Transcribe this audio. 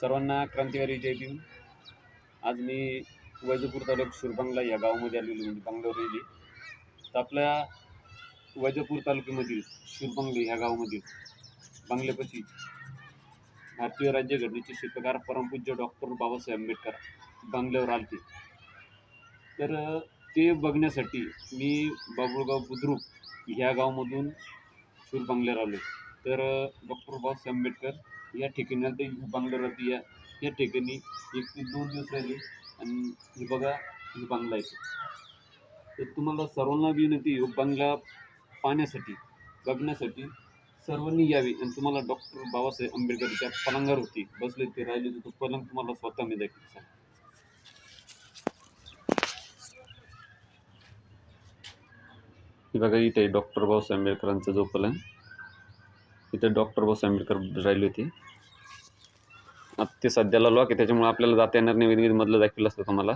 सर्वांना क्रांतिकारी जय भीम. आज मी वैजपूर तालुक्यात शूरबंगला या गावामध्ये आलेलो, म्हणजे बंगल्यावर येईल. तर आपल्या वैजपूर तालुक्यामधील शूरबंगले ह्या गावामध्ये बंगल्यापाशी भारतीय राज्यघटनेचे शिल्पकार परमपूज्य डॉक्टर बाबासाहेब आंबेडकर बंगल्यावर आलते. तर ते बघण्यासाठी मी बाबुळगाव बुद्रुक ह्या गावामधून शूरबंगल्यावर आलो. तर डॉक्टर बाबासाहेब आंबेडकर या ठिकाणी ते बंगल्यावरती या ठिकाणी 1 ते 2 दिवस राहिले. आणि हे बघा, हे बंगला आहे. तर तुम्हाला सर्वांना विनंती आहे, बंगला पाहण्यासाठी, बघण्यासाठी सर्वांनी यावे. आणि तुम्हाला डॉक्टर बाबासाहेब आंबेडकरच्या पलंगावरती बसले ते राहिले, तो पलंग तुम्हाला स्वतः मी दाखवेल. हे बघा, इथे डॉक्टर बाबासाहेब आंबेडकरांचा जो पलंग, इथे डॉक्टर बाबासाहेब आंबेडकर राहिले होते. आता ते सध्याला लॉक आहे, त्याच्यामुळे आपल्याला जाता येणार नाही. मधलं दाखवलं असतं तुम्हाला.